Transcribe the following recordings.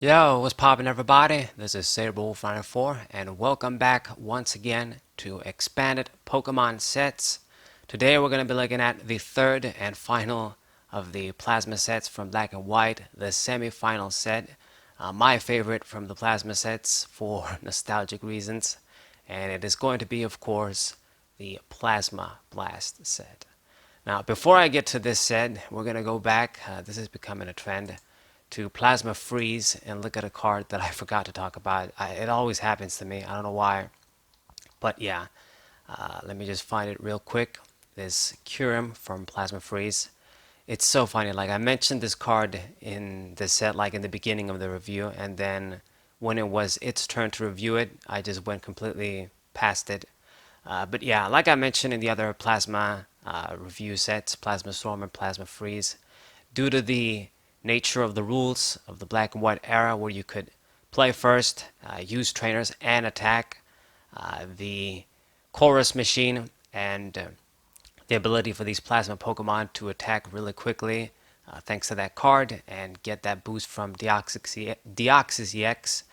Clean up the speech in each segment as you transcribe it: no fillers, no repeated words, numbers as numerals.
Yo, what's poppin' everybody? This is Saberwolf94 and welcome back once again to Expanded Pokemon Sets. Today we're going to be looking at the third and final of the plasma sets from Black and White, the semi-final set. My favorite from the plasma sets for nostalgic reasons, and it is going to be, of course, the Plasma Blast set. Now, before I get to this set, we're going to go back. This is becoming a trend to Plasma Freeze and look at a card that I forgot to talk about. It always happens to me. I don't know why. But yeah, let me just find it real quick. This Curum from Plasma Freeze. It's so funny. Like I mentioned this card in the set, like in the beginning of the review, and then when it was its turn to review it, I just went completely past it. But yeah, like I mentioned in the other Plasma review sets, Plasma Storm and Plasma Freeze, due to the nature of the rules of the Black and White era, where you could play first, use trainers, and attack, the Chorus Machine, and the ability for these Plasma Pokemon to attack really quickly, thanks to that card, and get that boost from Deoxys EX,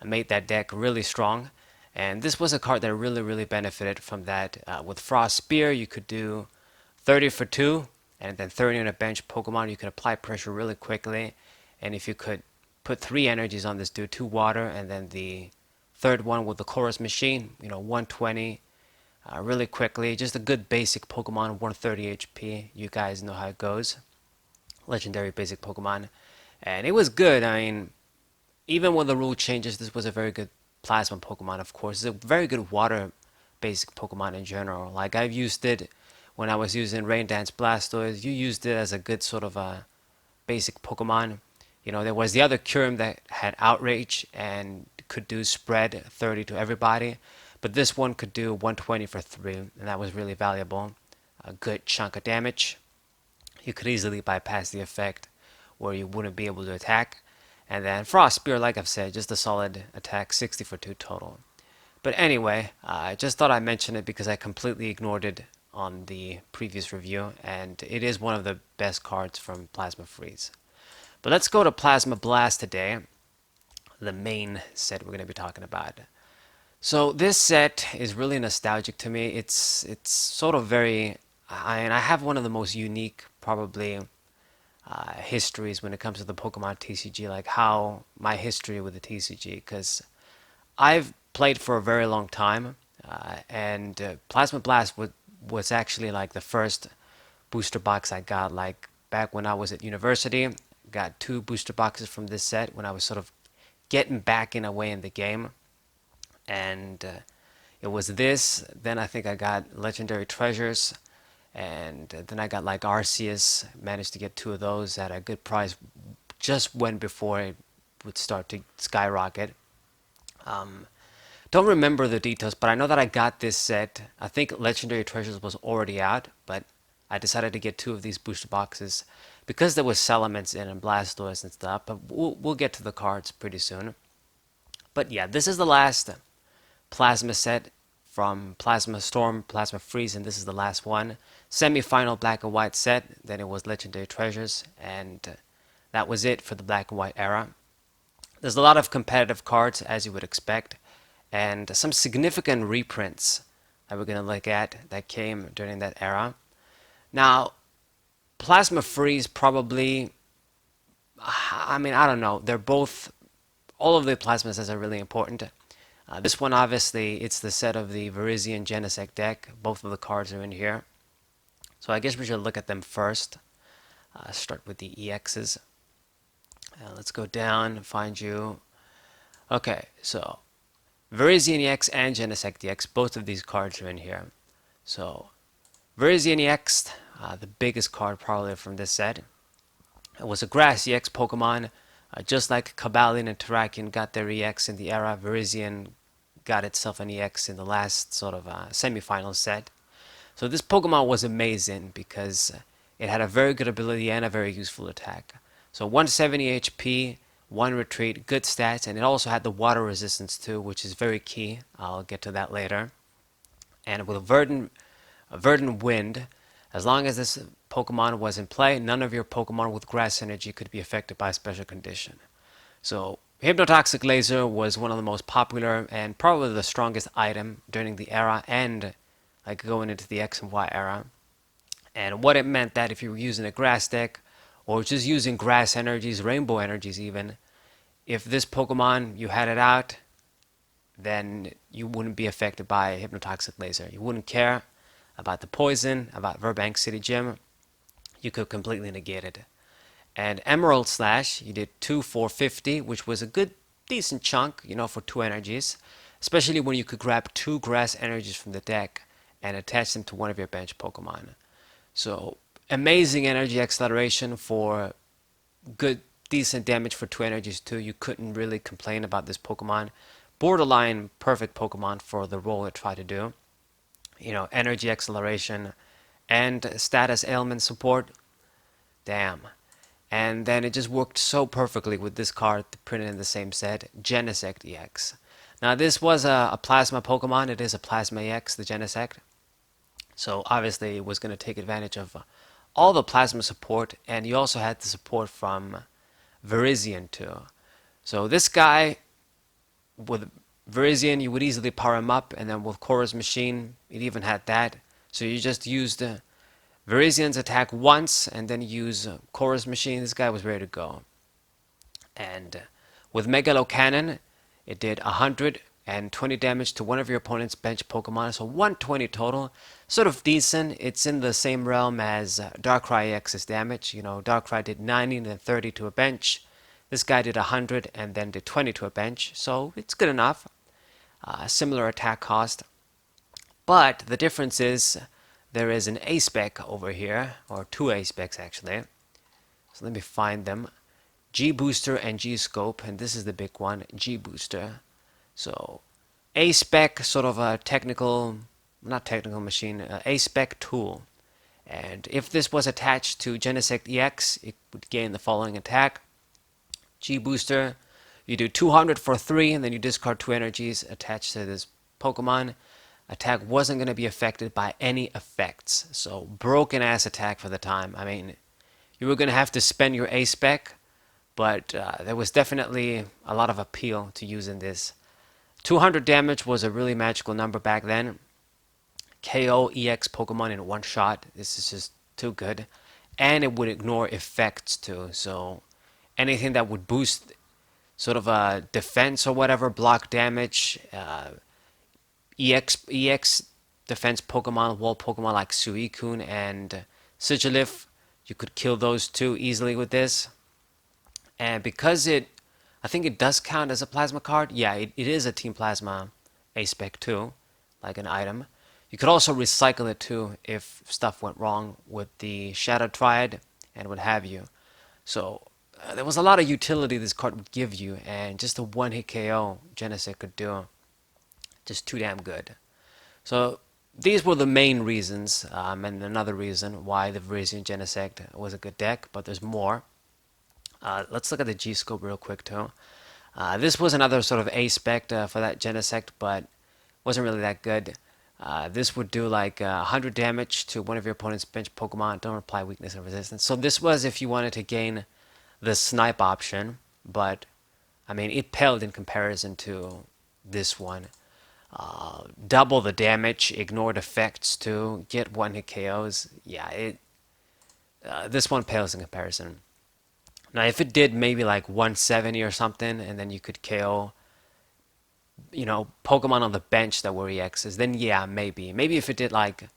made that deck really strong. And this was a card that really benefited from that. With Frost Spear, you could do 30 for 2, and then 30 on a bench Pokemon. You could apply pressure really quickly. And if you could put 3 energies on this dude, 2 water, and then the third one with the Chorus Machine, 120 really quickly. Just a good basic Pokemon, 130 HP. You guys know how it goes. Legendary basic Pokemon. And it was good. I mean, even with the rule changes, this was a very good Plasma Pokemon, of course. It's a very good water basic Pokemon in general. Like, I've used it when I was using Rain Dance Blastoise. You used it as a good sort of a basic Pokemon. There was the other Kyurem that had Outrage and could do spread 30 to everybody. But this one could do 120 for 3, and that was really valuable. A good chunk of damage. You could easily bypass the effect where you wouldn't be able to attack. And then Frost Spear, like I've said, just a solid attack, 60 for 2 total. But anyway, I just thought I'd mention it because I completely ignored it on the previous review, and it is one of the best cards from Plasma Freeze. But let's go to Plasma Blast today, the main set we're going to be talking about. So this set is really nostalgic to me. It's sort of very, and I have one of the most unique, probably, histories when it comes to the Pokemon TCG, like how my history with the TCG, because I've played for a very long time, and Plasma Blast was actually like the first booster box I got, like back when I was at university. Got 2 booster boxes from this set when I was sort of getting back in a way in the game, and it was this. Then I think I got Legendary Treasures, and then I got like Arceus. Managed to get 2 of those at a good price, just when before it would start to skyrocket. Um, don't remember the details, but I know that I got this set. I think Legendary Treasures was already out, but I decided to get 2 of these booster boxes because there was Salamence in and Blastoise and stuff. But we'll get to the cards pretty soon. But yeah, this is the last Plasma set from Plasma Storm, Plasma Freeze, and this is the last one. Semi-final Black and White set. Then it was Legendary Treasures, and that was it for the Black and White era. There's a lot of competitive cards, as you would expect, and some significant reprints that we're going to look at that came during that era. Now, Plasma Freeze probably, I mean, I don't know. They're both, all of the Plasma sets are really important. This one, obviously, it's the set of the Virizion Genesect deck. Both of the cards are in here. So I guess we should look at them first. Start with the EXs. Let's go down and find you. Okay, so Virizion EX and Genesect EX, both of these cards are in here. So Virizion EX, the biggest card probably from this set. It was a Grass EX Pokemon. Just like Cobalion and Terrakion got their EX in the era, Virizion got itself an EX in the last sort of semi-final set. So this Pokemon was amazing because it had a very good ability and a very useful attack. So 170 HP, 1 retreat, good stats, and it also had the water resistance too, which is very key. I'll get to that later. And with Verdant Wind, as long as this Pokemon was in play, none of your Pokemon with Grass Energy could be affected by a special condition. So Hypnotoxic Laser was one of the most popular and probably the strongest item during the era and like going into the X and Y era. And what it meant that if you were using a grass deck or just using grass energies, rainbow energies even, if this Pokemon you had it out, then you wouldn't be affected by Hypnotoxic Laser. You wouldn't care about the poison, about Verbank City Gym. You could completely negate it. And Emerald Slash, you did 2 450, which was a good, decent chunk, for 2 energies. Especially when you could grab 2 grass energies from the deck and attach them to one of your bench Pokemon. So, amazing energy acceleration for good, decent damage for 2 energies too. You couldn't really complain about this Pokemon. Borderline perfect Pokemon for the role it tried to do. Energy acceleration and status ailment support. Damn. And then it just worked so perfectly with this card printed in the same set, Genesect EX. Now this was a Plasma Pokemon. It is a Plasma EX, the Genesect. So obviously it was going to take advantage of all the Plasma support, and you also had the support from Virizion too. So this guy, with Virizion, you would easily power him up, and then with Chorus Machine, it even had that. So you just used Virizion's attack once, and then use Chorus Machine. This guy was ready to go. And with Megalo Cannon, it did 120 damage to one of your opponent's bench Pokemon, so 120 total. Sort of decent. It's in the same realm as Darkrai EX's damage. Darkrai did 90 and then 30 to a bench. This guy did 100 and then did 20 to a bench, so it's good enough. Similar attack cost. But the difference is there is an A-Spec over here, or 2 A-Specs actually. So let me find them. G-Booster and G-Scope, and this is the big one, G-Booster. So A-Spec, sort of a not technical machine, A-Spec tool. And if this was attached to Genesect EX, it would gain the following attack. G-Booster, you do 200 for 3, and then you discard 2 energies attached to this Pokemon. Attack wasn't going to be affected by any effects. So broken ass attack for the time. I mean, you were going to have to spend your A-Spec, but there was definitely a lot of appeal to using this. 200 damage was a really magical number back then. KO EX Pokemon in one shot. This is just too good. And it would ignore effects too. So anything that would boost sort of a defense or whatever, block damage, EX defense Pokemon, wall Pokemon like Suicune and Sigilyph, you could kill those two easily with this. And because I think it does count as a Plasma card. Yeah, it is a Team Plasma A-Spec too, like an item. You could also recycle it too if stuff went wrong with the Shadow Triad and what have you. So there was a lot of utility this card would give you, and just a one-hit KO Genesect could do. Just too damn good. So these were the main reasons, and another reason why the Virizion Genesect was a good deck, but there's more. Let's look at the G-Scope real quick too. This was another sort of A-Spec for that Genesect, but wasn't really that good. This would do like 100 damage to one of your opponent's bench Pokemon. Don't apply weakness and resistance. So this was if you wanted to gain the snipe option, but I mean it paled in comparison to this one. Double the damage, ignored effects too, get one-hit KOs. Yeah, this one pales in comparison. Now, if it did maybe like 170 or something, and then you could KO, Pokemon on the bench that were EXs, then yeah, maybe. Maybe if it did like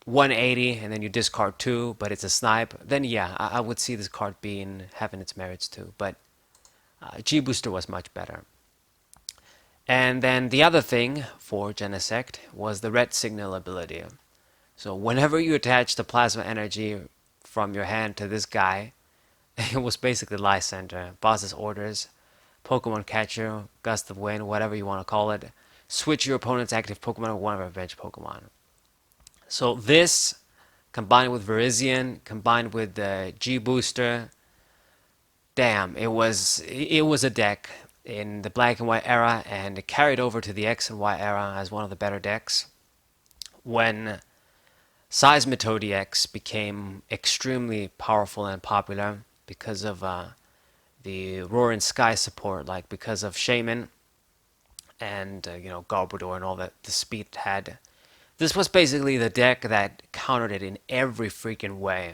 180 and then you discard 2, but it's a snipe, then yeah, I would see this card having its merits too. But G-Booster was much better. And then the other thing for Genesect was the red signal ability. So whenever you attach the plasma energy from your hand to this guy, it was basically Lysander, boss's orders, Pokemon Catcher, Gust of Wind, whatever you want to call it. Switch your opponent's active Pokemon with one of our bench Pokemon. So this, combined with Virizion, combined with the G-Booster, damn, it was a deck in the black and white era, and it carried over to the X and Y era as one of the better decks. When Seismitoad X became extremely powerful and popular because of the Roaring Sky support, like because of Shaman and Garbodor and all that the speed it had. This was basically the deck that countered it in every freaking way.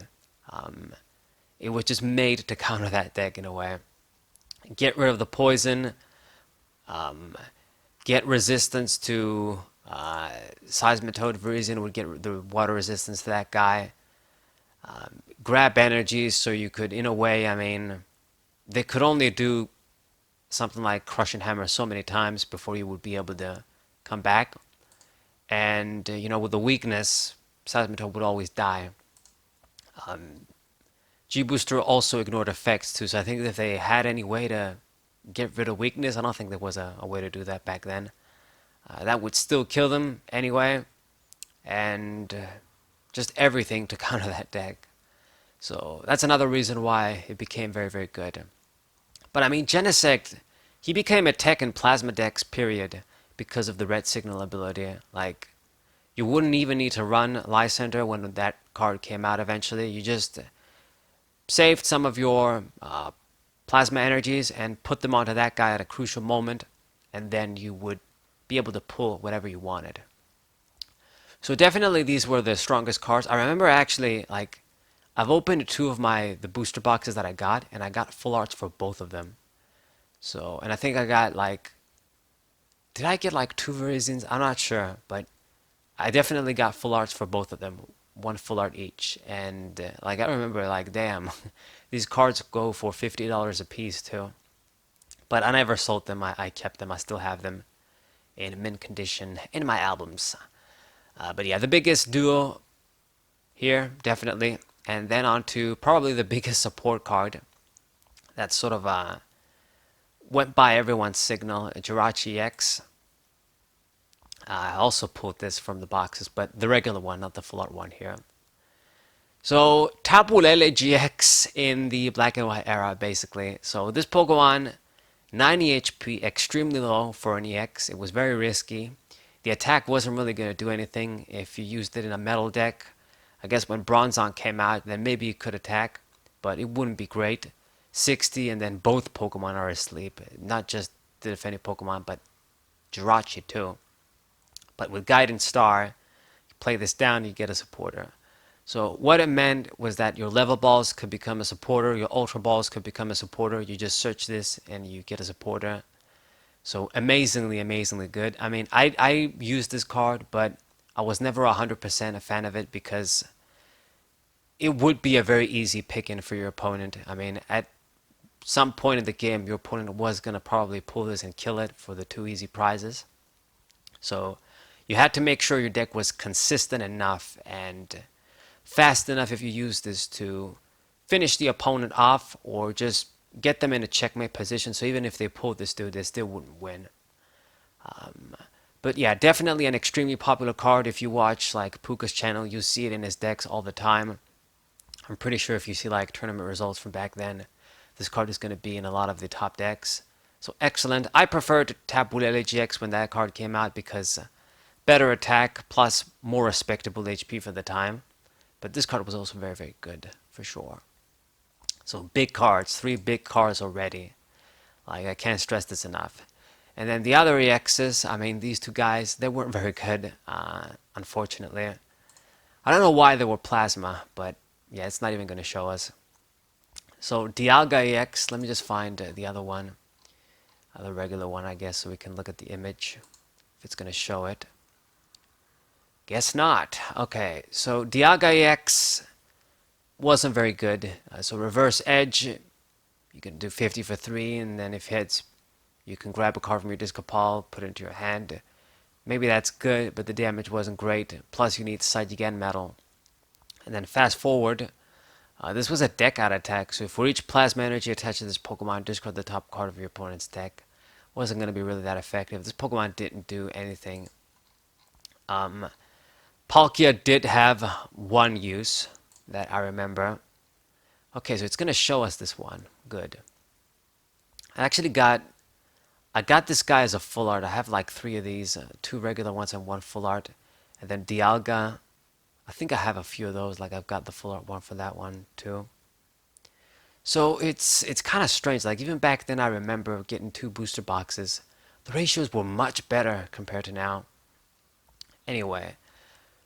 Um, it was just made to counter that deck in a way. Get rid of the poison, um, get resistance to Seismitoad. Virizion would get the water resistance to that guy. Grab energies so you could, in a way, I mean, they could only do something like Crush and Hammer so many times before you would be able to come back. And, with the weakness, Seismitoad would always die. G-Booster also ignored effects too, so I think if they had any way to get rid of weakness, I don't think there was a way to do that back then. That would still kill them anyway, and just everything to counter that deck. So that's another reason why it became very, very good. But I mean, Genesect, he became a tech in Plasma decks, period, because of the Red Signal ability. Like, you wouldn't even need to run Lysander when that card came out eventually. You just saved some of your plasma energies and put them onto that guy at a crucial moment, and then you would be able to pull whatever you wanted. So definitely these were the strongest cards. I remember actually, like, I've opened two of the booster boxes that I got, and I got full arts for both of them. So, and I think I got like, did I get like two Virizions? I'm not sure, but I definitely got full arts for both of them, one full art each. And like, I remember, like, damn, these cards go for $50 a piece too. But I never sold them. I kept them. I still have them in mint condition in my albums. But yeah, the biggest duo here, definitely. And then on to probably the biggest support card that sort of went by everyone's signal, Jirachi X. I also pulled this from the boxes, but the regular one, not the full art one here. So, Tabulele GX in the black and white era, basically. So, this Pokemon, 90 HP, extremely low for an EX. It was very risky. The attack wasn't really going to do anything if you used it in a metal deck. I guess when Bronzong came out, then maybe you could attack, but it wouldn't be great. 60, and then both Pokemon are asleep. Not just the defending Pokemon, but Jirachi too. But with Guidance Star, you play this down, you get a supporter. So what it meant was that your level balls could become a supporter, your ultra balls could become a supporter. You just search this and you get a supporter. So amazingly, amazingly good. I mean, I used this card, but I was never 100% a fan of it because it would be a very easy pick-in for your opponent. I mean, at some point in the game, your opponent was going to probably pull this and kill it for the two easy prizes. So you had to make sure your deck was consistent enough and fast enough if you use this to finish the opponent off or just get them in a checkmate position. So even if they pulled this dude, they still wouldn't win. But yeah, definitely an extremely popular card. If you watch like Puka's channel, you see it in his decks all the time. I'm pretty sure if you see like tournament results from back then, this card is going to be in a lot of the top decks. So excellent. I preferred Tabulele GX when that card came out because better attack plus more respectable HP for the time. But this card was also very, very good for sure. So big cards, 3 big cards already. Like, I can't stress this enough. And then the other EXs, I mean, these two guys, they weren't very good, unfortunately. I don't know why they were plasma, but yeah, it's not even going to show us. So Dialga EX, let me just find the other one. The regular one, I guess, so we can look at the image. If it's going to show it. Guess not. Okay, so Dialga EX wasn't very good. So reverse edge, you can do 50 for 3, and then if hits, you can grab a card from your Discopal, put it into your hand. Maybe that's good, but the damage wasn't great. Plus you need Saijigen Metal. And then fast forward, this was a deck out attack, so for each plasma energy attached to this Pokemon, discard the top card of your opponent's deck. Wasn't going to be really that effective. This Pokemon didn't do anything. Palkia did have one use that I remember. Okay, so it's going to show us this one. Good. I got this guy as a full art. I have like 3 of these, 2 regular ones and 1 full art. And then Dialga, I think I have a few of those. Like I've got the full art one for that one too. So it's kind of strange. Like even back then, I remember getting 2 booster boxes. The ratios were much better compared to now. Anyway,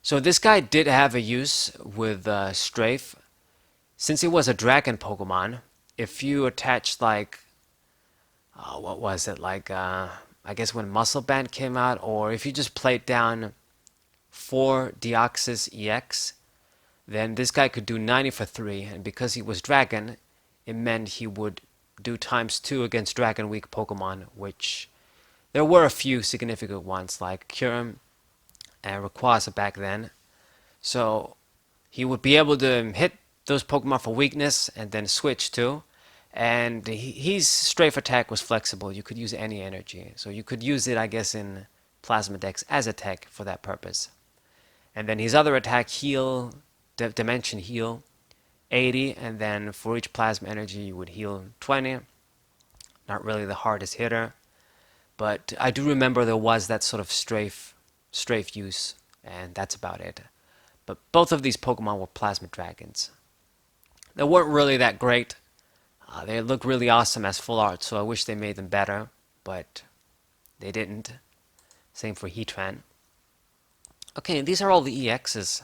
so this guy did have a use with Strafe. Since it was a dragon Pokemon, if you attach like, what was it, like, I guess when Muscle Band came out, or if you just played down 4 Deoxys EX, then this guy could do 90 for 3, and because he was dragon, it meant he would do ×2 against dragon weak Pokemon, which there were a few significant ones like Kyurem and Rayquaza back then. So he would be able to hit those Pokemon for weakness and then switch too. And his strafe attack was flexible. You could use any energy. So you could use it, I guess, in Plasma decks as a tech for that purpose. And then his other attack, heal, Dimension Heal, 80. And then for each Plasma energy, you would heal 20. Not really the hardest hitter. But I do remember there was that sort of strafe use. And that's about it. But both of these Pokemon were Plasma Dragons. They weren't really that great. They look really awesome as full art, so I wish they made them better, but they didn't. Same for Heatran. Okay, these are all the EXs.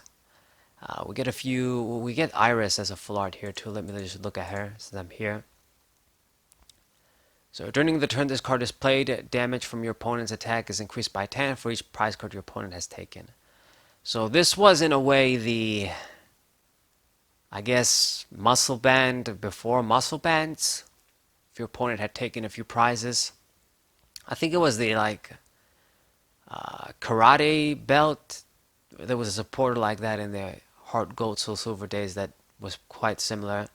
We get Iris as a full art here too. Let me just look at her since I'm here. So during the turn this card is played, damage from your opponent's attack is increased by 10 for each prize card your opponent has taken. So this was in a way the, I guess, Muscle Band before Muscle Bands. If your opponent had taken a few prizes. I think it was the karate belt. There was a supporter like that in the Heart Gold Soul Silver days that was quite similar.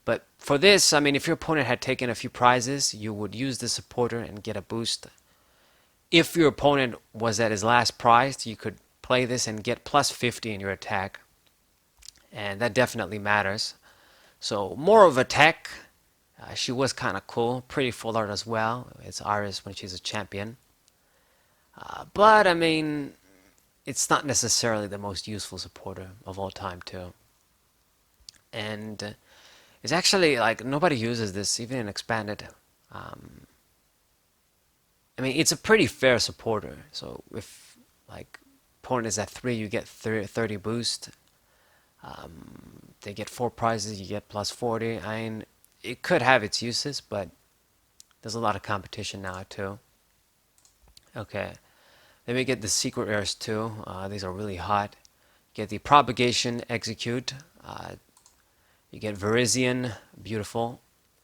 But for this, I mean, if your opponent had taken a few prizes, you would use the supporter and get a boost. If your opponent was at his last prize, you could play this and get plus 50 in your attack. And that definitely matters. So more of a tech. She was kind of cool. Pretty full art as well. It's Iris when she's a champion. But, I mean, it's not necessarily the most useful supporter of all time, too. And it's actually, like, nobody uses this, even in Expanded. I mean, it's a pretty fair supporter. So if, like, opponent is at 3, you get 30 boost. They get 4 prizes, you get plus 40. I mean, it could have its uses, but there's a lot of competition now, too. Okay. Then we get the secret rares too. These are really hot. You get the Propagation Execute. You get Virizion, beautiful.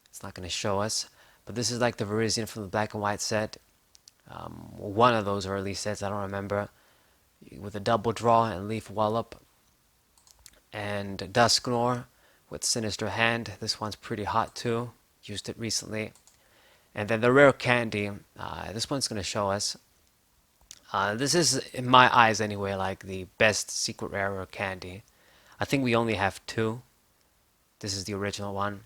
It's not going to show us, but this is like the Virizion from the black and white set. One of those early sets, I don't remember. With a double draw and Leaf Wallop. And Dusknoir with Sinister Hand. This one's pretty hot too. Used it recently. And then the Rare Candy. This one's going to show us. This is, in my eyes anyway, like the best secret rare candy. I think we only have 2. This is the original one.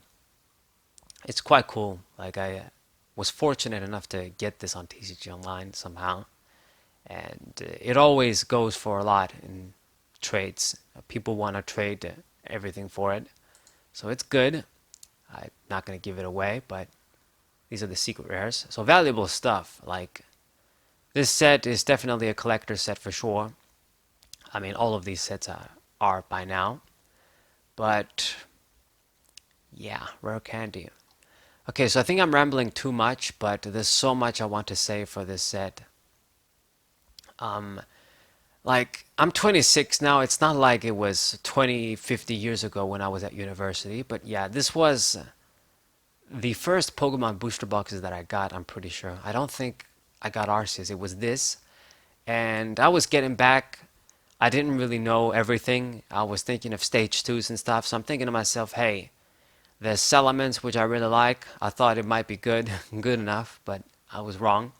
It's quite cool. Like, I was fortunate enough to get this on TCG Online somehow. And it always goes for a lot in trades. People want to trade everything for it. So it's good. I'm not going to give it away, but these are the secret rares. So valuable stuff. Like, this set is definitely a collector set for sure. I mean, all of these sets are by now. But, yeah, rare candy. Okay, so I think I'm rambling too much, but there's so much I want to say for this set. Like, I'm 26 now. It's not like it was 20, 50 years ago when I was at university. But yeah, this was the first Pokemon booster boxes that I got, I'm pretty sure. I don't think I got Arceus. It was this. And I was getting back. I didn't really know everything. I was thinking of stage 2s and stuff. So I'm thinking to myself, hey, there's Salamence, which I really like. I thought it might be good, good enough, but I was wrong.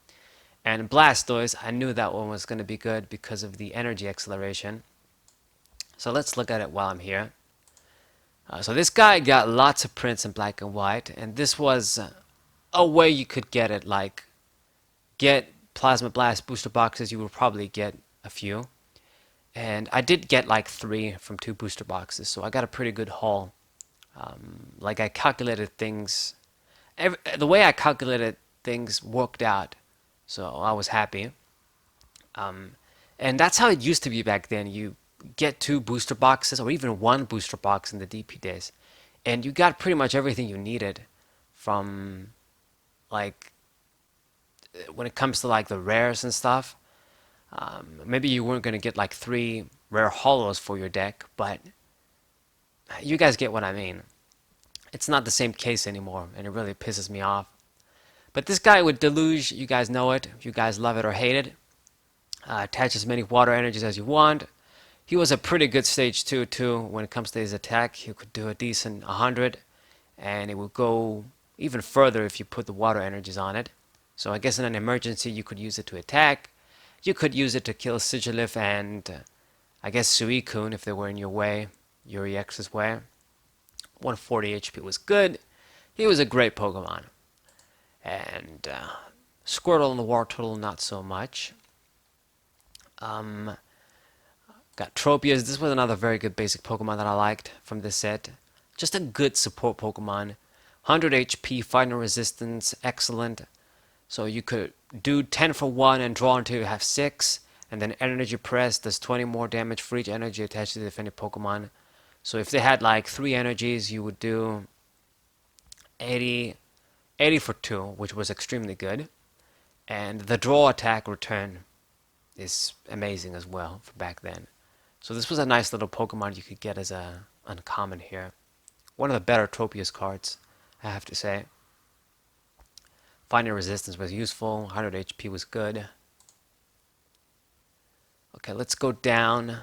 And Blastoise, I knew that one was going to be good because of the energy acceleration. So let's look at it while I'm here. So this guy got lots of prints in black and white, and this was a way you could get it, like get Plasma Blast booster boxes. You would probably get a few. And I did get like 3 from 2 booster boxes, so I got a pretty good haul Like I calculated things, the way I calculated things worked out, so I was happy. Um, and that's how it used to be back then. You get 2 booster boxes or even 1 booster box in the DP days, and you got pretty much everything you needed from like when it comes to like the rares and stuff. Maybe you weren't going to get like 3 rare hollows for your deck, but you guys get what I mean. It's not the same case anymore, and it really pisses me off. But this guy with Deluge, you guys know it. You guys love it or hate it. Attach as many water energies as you want. He was a pretty good stage 2 too when it comes to his attack. He could do a decent 100, and it would go even further if you put the water energies on it. So I guess in an emergency you could use it to attack. You could use it to kill Sigilif and I guess Suicune if they were in your way, Yuri X's way. 140 HP was good. He was a great Pokemon. And Squirtle and the Wartortle not so much. Got Tropius. This was another very good basic Pokemon that I liked from this set. Just a good support Pokemon. 100 HP, fighting resistance, excellent. So you could do 10 for 1 and draw until you have 6. And then Energy Press does 20 more damage for each energy attached to the defending Pokemon. So if they had like 3 energies, you would do 80 for 2, which was extremely good. And the draw attack return is amazing as well for back then. So this was a nice little Pokemon you could get as a uncommon here. One of the better Tropius cards, I have to say. Finding resistance was useful. 100 HP was good. Okay, let's go down.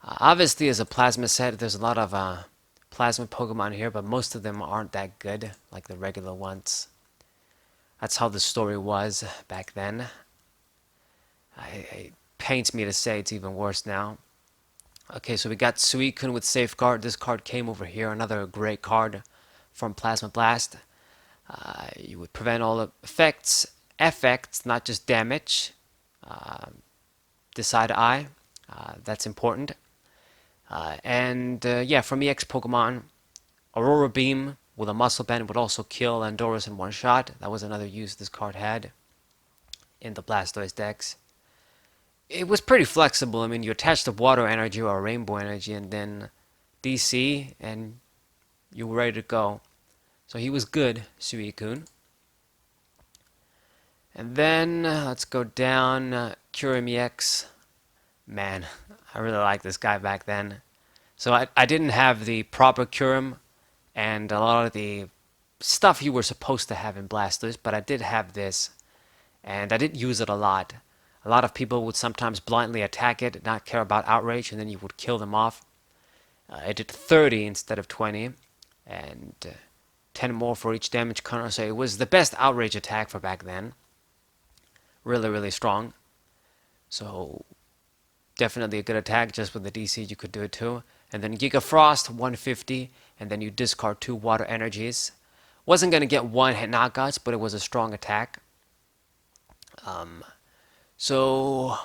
Obviously, as a plasma set, there's a lot of plasma Pokemon here, but most of them aren't that good, like the regular ones. That's how the story was back then. It pains me to say it's even worse now. Okay, so we got Suicune with Safeguard. This card came over here, another great card from Plasma Blast. You would prevent all the effects, not just damage. Decide eye, that's important. Yeah, from EX Pokemon, Aurora Beam with a Muscle Band would also kill Andorus in one shot. That was another use this card had in the Blastoise decks. It was pretty flexible. I mean, you attach the water energy or rainbow energy and then DC, and you were ready to go. So he was good, Suicune. And then let's go down. Kyurem EX. Man, I really liked this guy back then. So I didn't have the proper Kyurem and a lot of the stuff you were supposed to have in Blastoise, but I did have this, and I did use it a lot. A lot of people would sometimes blindly attack it, not care about Outrage, and then you would kill them off. It did 30 instead of 20, and 10 more for each damage counter, so it was the best Outrage attack for back then. Really, really strong. So definitely a good attack. Just with the DC you could do it too. And then Giga Frost 150, and then you discard 2 water energies. Wasn't going to get 1 hit knockouts, but it was a strong attack. So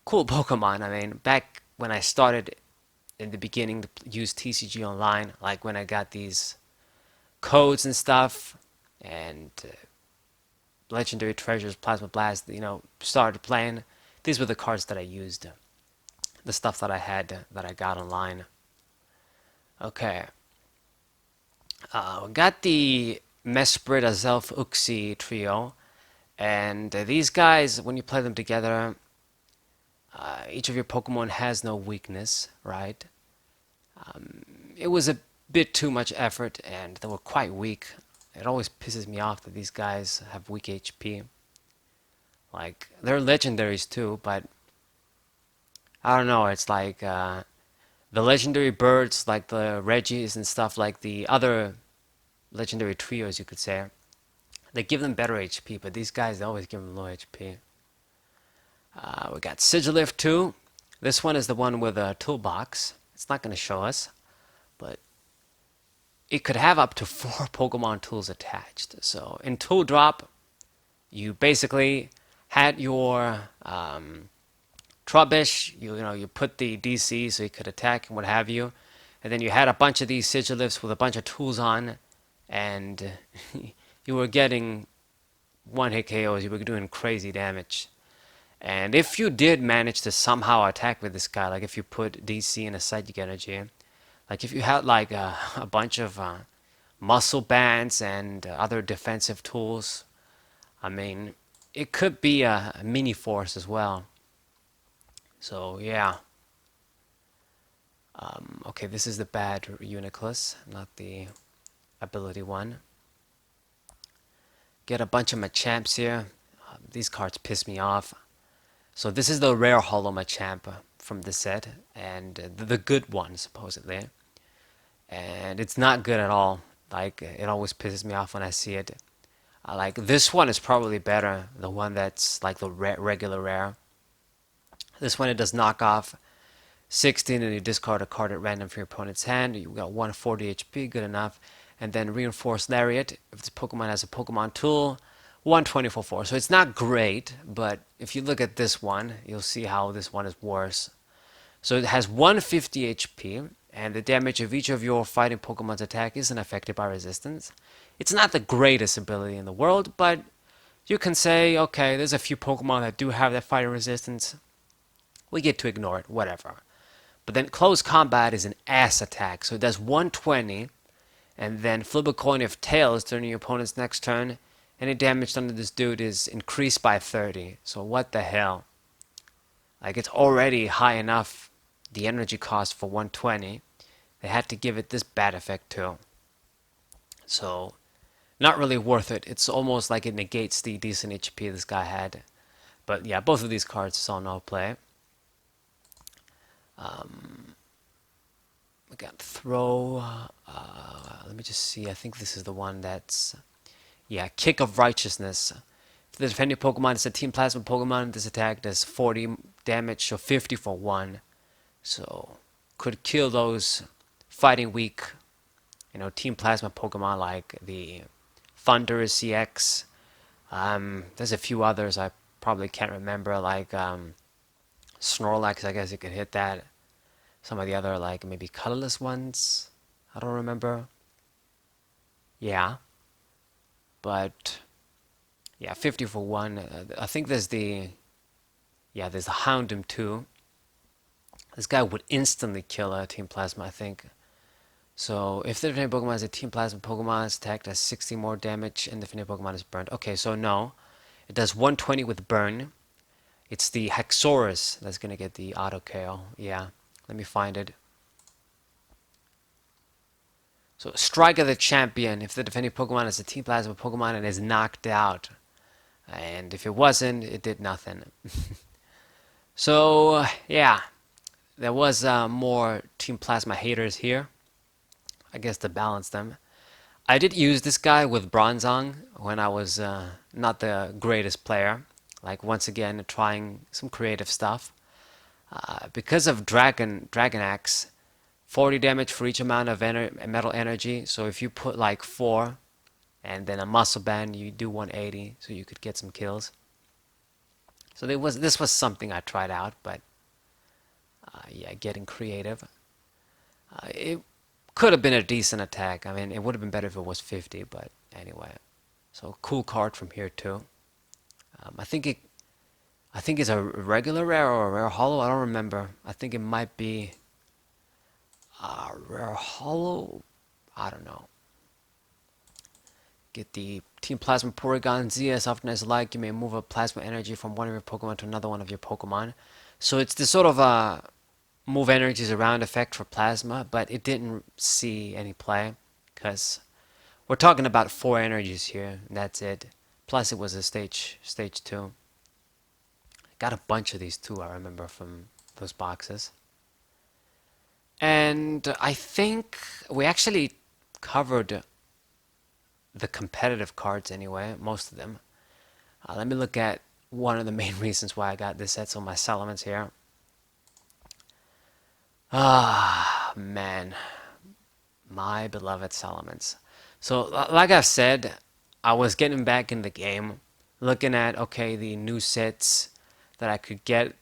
cool Pokemon. I mean, back when I started in the beginning to use TCG Online, like when I got these codes and stuff, and Legendary Treasures, Plasma Blast, started playing. These were the cards that I used. The stuff that I had, that I got online. Okay. We got the Mesprit, Azelf, Uxie trio. And these guys, when you play them together, each of your Pokemon has no weakness, right? It was a bit too much effort, and they were quite weak. It always pisses me off that these guys have weak HP. Like, they're legendaries too, but I don't know, it's like the legendary birds, like the Reggies and stuff, like the other legendary trios, you could say, they give them better HP, but these guys, they always give them low HP. We got Sigilif too. This one is the one with a toolbox. It's not going to show us, but it could have up to 4 Pokemon tools attached. So in Tool Drop, you basically had your Trubbish, you put the DC so you could attack and what have you. and then you had a bunch of these sigilifts with a bunch of tools on, and you were getting one hit KOs. You were doing crazy damage. And if you did manage to somehow attack with this guy, like if you put DC in a psychic energy, like if you had like a bunch of muscle bands and other defensive tools, I mean, it could be a mini force as well. So yeah. Okay, this is the bad Uniclus, not the ability one. Get a bunch of Machamps here. These cards piss me off. So this is the rare Hollow Machamp from the set, and the good one, supposedly. And it's not good at all. Like, it always pisses me off when I see it. Like, this one is probably better, the one that's like the regular rare. This one, it does knock off 16 and you discard a card at random from your opponent's hand. You got 140 HP, good enough. And then Reinforced Lariat, if this Pokemon has a Pokemon tool, 120 for 4. So it's not great, but if you look at this one, you'll see how this one is worse. So it has 150 HP, and the damage of each of your fighting Pokemon's attack isn't affected by resistance. It's not the greatest ability in the world, but you can say, okay, there's a few Pokemon that do have that fighting resistance. We get to ignore it, whatever. But then close combat is an ass attack, so it does 120, and then flip a coin if tails during your opponent's next turn. Any damage done to this dude is increased by 30. So what the hell? Like, it's already high enough, the energy cost for 120. They had to give it this bad effect too. So, not really worth it. It's almost like it negates the decent HP this guy had. But yeah, both of these cards saw no play. We got Throw. Let me just see. I think this is the one that's... Yeah, Kick of Righteousness. If the defending Pokemon is a Team Plasma Pokemon, this attack does 40 damage, so 50 for 1. So, could kill those fighting weak, Team Plasma Pokemon like the Thundurus CX. There's a few others I probably can't remember, like Snorlax, I guess you could hit that. Some of the other, like, maybe colorless ones. I don't remember. Yeah. But, yeah, 50 for 1. I think there's the... Yeah, there's the Houndoom too. This guy would instantly kill a Team Plasma, I think. So, if the defending Pokemon is a Team Plasma Pokemon, it's attacked as 60 more damage, and the defending Pokemon is burned. Okay, so no. It does 120 with Burn. It's the Haxorus that's going to get the auto KO. Yeah, let me find it. So, Strike of the Champion. If the defending Pokemon is a Team Plasma Pokemon and is knocked out. And if it wasn't, it did nothing. So, yeah. There was more Team Plasma haters here. I guess to balance them. I did use this guy with Bronzong when I was not the greatest player. Like, once again, trying some creative stuff. Because of Dragon Axe, 40 damage for each amount of metal energy. So if you put like 4 and then a muscle band, you do 180, so you could get some kills. So this was something I tried out, but yeah, getting creative. It could have been a decent attack. I mean, it would have been better if it was 50, but anyway. So cool card from here too. I think it's a regular rare or a rare hollow. I don't remember. I think it might be a rare hollow. I don't know. Get the Team Plasma Porygon Z. As often as you like, you may move a plasma energy from one of your Pokemon to another one of your Pokemon. So it's this sort of move energies around effect for Plasma, but it didn't see any play because we're talking about 4 energies here, and that's it. Plus it was a stage 2. Got a bunch of these too, I remember, from those boxes. And I think we actually covered the competitive cards anyway, most of them. Let me look at one of the main reasons why I got this set, so my Salamence here. Ah, man. My beloved Salamence. So, like I've said, I was getting back in the game, looking at, okay, the new sets that I could get,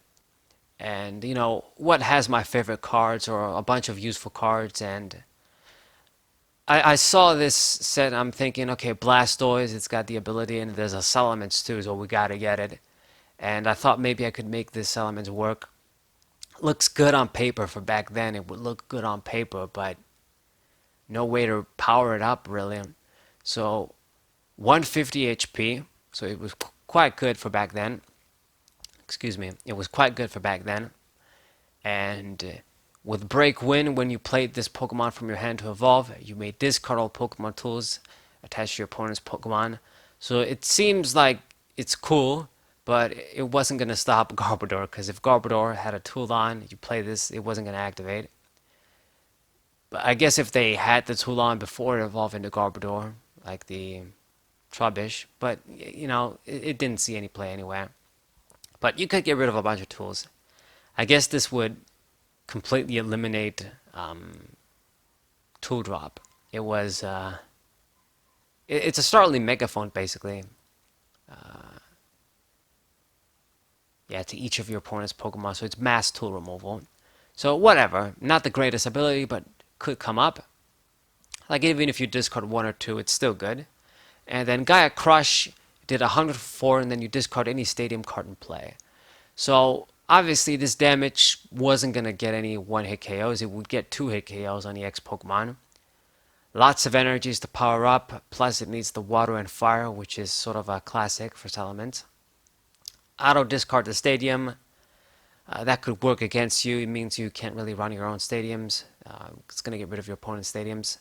and you know what has my favorite cards or a bunch of useful cards. And I saw this set. I'm thinking, okay, Blastoise, it's got the ability, and there's a Salamence too, so we gotta get it. And I thought maybe I could make this Salamence work. Looks good on paper for back then. It would look good on paper, but no way to power it up really. So 150 HP, so it was quite good for back then. Excuse me, it was quite good for back then. And with Break Win, when you played this Pokemon from your hand to evolve, you may discard all Pokemon tools attached to your opponent's Pokemon. So it seems like it's cool, but it wasn't going to stop Garbodor, because if Garbodor had a tool on, you play this, it wasn't going to activate. But I guess if they had the tool on before it evolved into Garbodor, like the Trubbish, but you know, it didn't see any play anywhere. But you could get rid of a bunch of tools. I guess this would completely eliminate tool drop. It was it's a Starly Megaphone basically. Yeah, to each of your opponent's Pokemon, so it's mass tool removal. So whatever, not the greatest ability, but could come up. Like even if you discard one or two, it's still good. And then Gaia Crush did 104, and then you discard any stadium card in play. So obviously this damage wasn't going to get any one-hit KOs. It would get two-hit KOs on the X Pokemon. Lots of energies to power up, plus it needs the water and fire, which is sort of a classic for Salamence. Auto discard the stadium. That could work against you. It means you can't really run your own stadiums. It's going to get rid of your opponent's stadiums.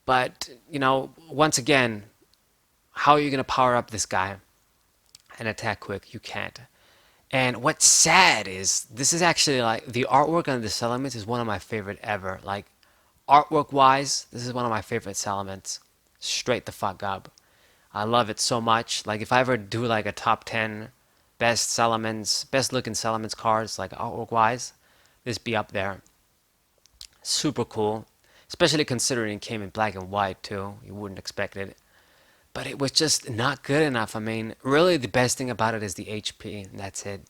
But, you know, once again, how are you going to power up this guy and attack quick? You can't. And what's sad is this is actually like the artwork on this Salamence is one of my favorite ever. Like artwork wise, this is one of my favorite Salamence. Straight the fuck up. I love it so much. Like if I ever do like a top 10 best Salamence, best looking Salamence cards, like artwork wise, this be up there. Super cool. Especially considering it came in black and white too. You wouldn't expect it. But it was just not good enough. I mean, really the best thing about it is the HP, and that's it.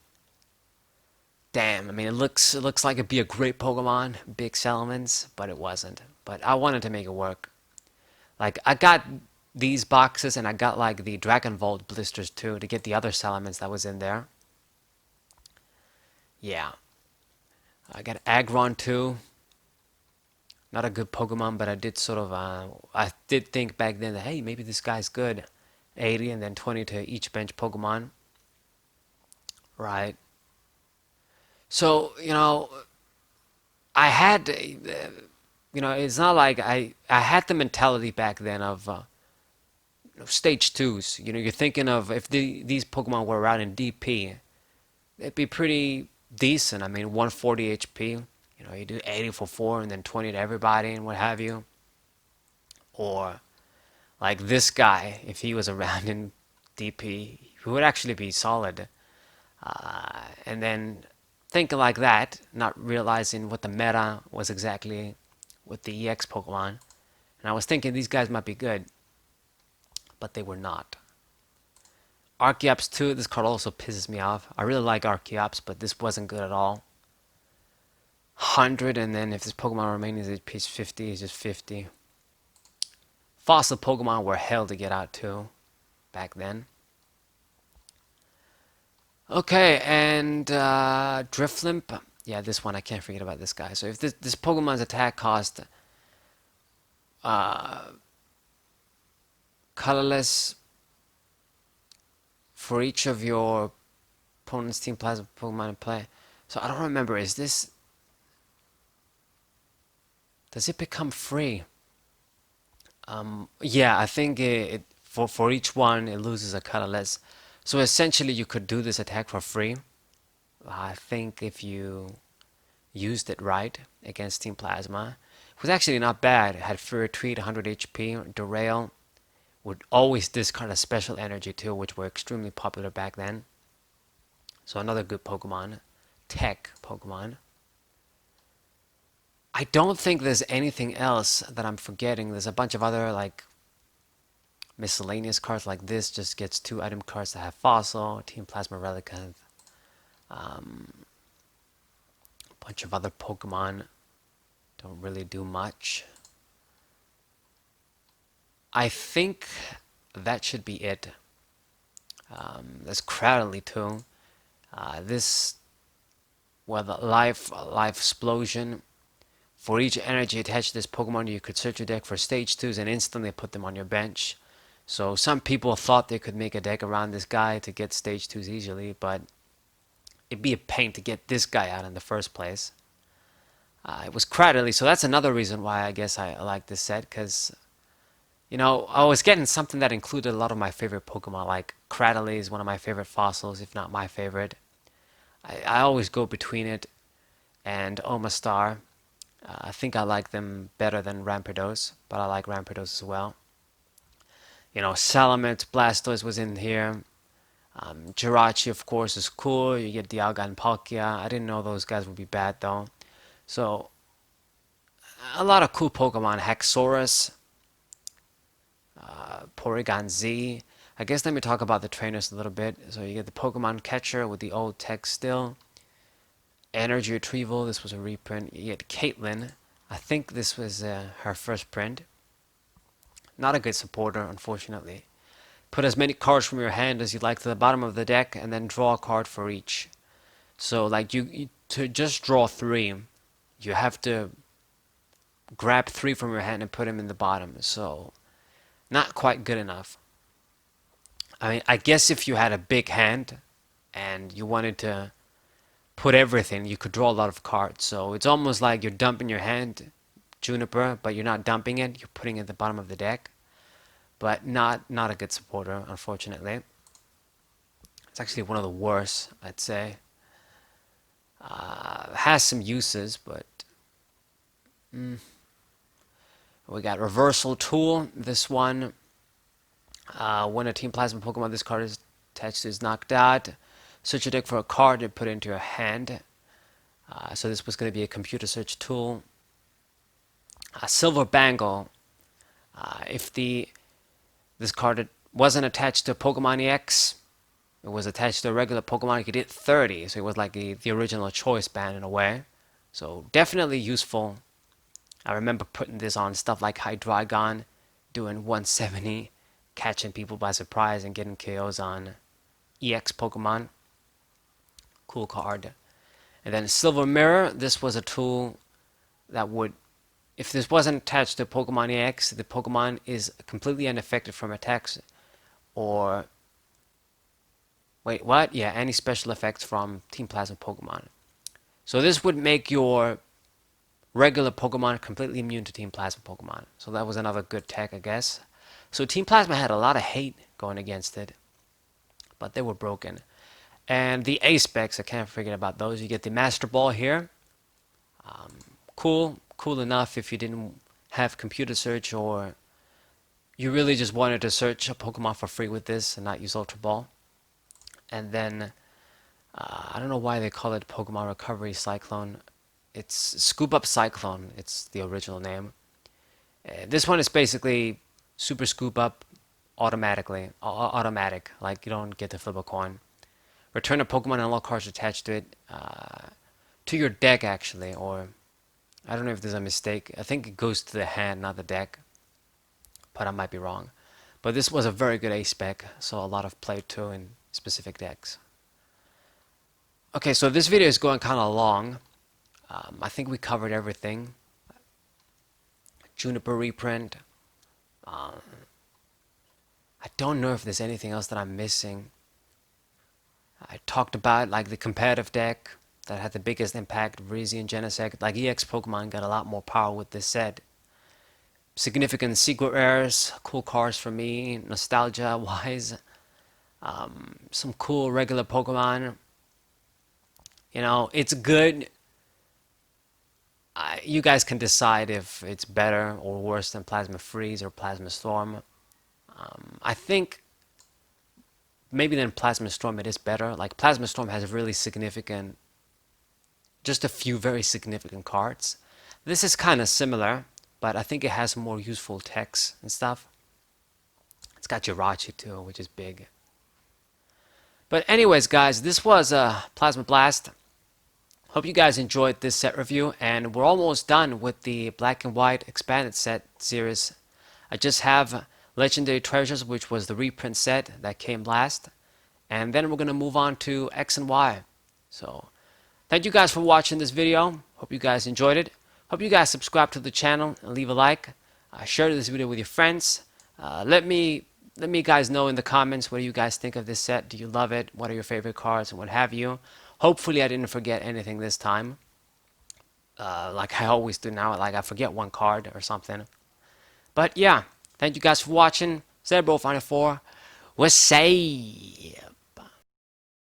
Damn, I mean, it looks like it'd be a great Pokemon, big Salamence, but it wasn't. But I wanted to make it work. Like, I got these boxes, and I got, like, the Dragon Vault blisters, too, to get the other Salamence that was in there. Yeah. I got Aggron, too. Not a good Pokemon, but I did sort of, I did think back then that, hey, maybe this guy's good. 80 and then 20 to each bench Pokemon. Right. So, you know, I had, you know, it's not like I had the mentality back then of you know, stage twos. You know, you're thinking of if these Pokemon were around in DP, it'd be pretty decent. I mean, 140 HP. You know, you do 80 for 4 and then 20 to everybody and what have you. Or like this guy, if he was around in DP, he would actually be solid. And then thinking like that, not realizing what the meta was exactly with the EX Pokemon. And I was thinking these guys might be good, but they were not. Archeops too, this card also pisses me off. I really like Archeops, but this wasn't good at all. 100, and then if this Pokemon remains at piece 50, it's just 50. Fossil Pokemon were hell to get out too, back then. Okay, and Driflimp. Yeah, this one, I can't forget about this guy. So if this Pokemon's attack cost colorless for each of your opponent's team plasma Pokemon in play. So I don't remember, is this... Does it become free? Yeah, I think for each one it loses a colorless. So essentially you could do this attack for free. I think if you used it right against Team Plasma. It was actually not bad. It had Fury Tweet, 100 HP, Derail. Would always discard a special energy too, which were extremely popular back then. So another good Pokemon. Tech Pokemon. I don't think there's anything else that I'm forgetting. There's a bunch of other like miscellaneous cards like this. Just gets 2 item cards that have Fossil, Team Plasma Relicanth. Bunch of other Pokemon don't really do much. I think that should be it. There's Cradley too. This, well, the life explosion. For each energy attached to this Pokemon, you could search your deck for stage 2s and instantly put them on your bench. So some people thought they could make a deck around this guy to get stage 2s easily, but it'd be a pain to get this guy out in the first place. It was Cradley, so that's another reason why I guess I like this set, because, you know, I was getting something that included a lot of my favorite Pokemon, like Cradley is one of my favorite fossils, if not my favorite. I always go between it and Omastar. I think I like them better than Rampardos, but I like Rampardos as well. You know, Salamence, Blastoise was in here. Jirachi, of course, is cool. You get Dialga and Palkia. I didn't know those guys would be bad, though. So, a lot of cool Pokemon. Haxorus, Porygon Z. I guess let me talk about the trainers a little bit. So you get the Pokemon Catcher with the old text still. Energy Retrieval, this was a reprint. You get Caitlyn. I think this was her first print. Not a good supporter, unfortunately. Put as many cards from your hand as you like to the bottom of the deck, and then draw a card for each. So, like, you to just draw 3, you have to grab 3 from your hand and put them in the bottom. So, not quite good enough. I mean, I guess if you had a big hand and you wanted to put everything, you could draw a lot of cards. So it's almost like you're dumping your hand, Juniper, but you're not dumping it. You're putting it at the bottom of the deck. But not a good supporter, unfortunately. It's actually one of the worst, I'd say. Has some uses, but we got Reversal Tool. This one, when a Team Plasma Pokemon this card is attached to is knocked out, search your deck for a card and put it into your hand. So this was going to be a computer search tool. Silver Bangle. If this card wasn't attached to Pokemon EX, it was attached to a regular Pokemon, you could hit 30. So it was like the original choice band in a way. So definitely useful. I remember putting this on stuff like Hydreigon, doing 170, catching people by surprise and getting KOs on EX Pokemon. Cool card. And then Silver Mirror, this was a tool that would, if this wasn't attached to Pokemon EX, the Pokemon is completely unaffected from attacks or, wait, what? Yeah, any special effects from Team Plasma Pokemon. So this would make your regular Pokemon completely immune to Team Plasma Pokemon. So that was another good tech, I guess. So Team Plasma had a lot of hate going against it, but they were broken. And the A specs, I can't forget about those. You get the Master Ball here. Cool enough if you didn't have computer search or you really just wanted to search a Pokemon for free with this and not use Ultra Ball. And then, I don't know why they call it Pokemon Recovery Cyclone. It's Scoop Up Cyclone. It's the original name. This one is basically Super Scoop Up automatically. Automatic. Like you don't get to flip a coin. Return a Pokemon and all cards attached to it. To your deck, actually. Or, I don't know if there's a mistake. I think it goes to the hand, not the deck. But I might be wrong. But this was a very good A-spec. So a lot of play too in specific decks. Okay, so this video is going kind of long. I think we covered everything. Juniper reprint. I don't know if there's anything else that I'm missing. I talked about like the competitive deck that had the biggest impact, Breezy and Genesect. Like EX Pokemon got a lot more power with this set. Significant secret rares, cool cards for me, nostalgia wise. Some cool regular Pokemon. You know, it's good. You guys can decide if it's better or worse than Plasma Freeze or Plasma Storm. I think maybe than Plasma Storm it is better. Like Plasma Storm has really significant, just a few very significant cards. This is kind of similar, but I think it has more useful techs and stuff. It's got Jirachi too, which is big. But anyways, guys, this was Plasma Blast. Hope you guys enjoyed this set review, and we're almost done with the black and white expanded set series. I just have Legendary Treasures, which was the reprint set that came last, and then we're going to move on to X and Y. So thank you guys for watching this video. Hope you guys enjoyed it. Hope you guys subscribe to the channel and leave a like. Share this video with your friends. Let me guys know in the comments what do you guys think of this set. Do you love it? What are your favorite cards and what have you? Hopefully I didn't forget anything this time. Like I always do now. Like I forget one card or something. But yeah, thank you guys for watching. Zebro Final 4. We're safe.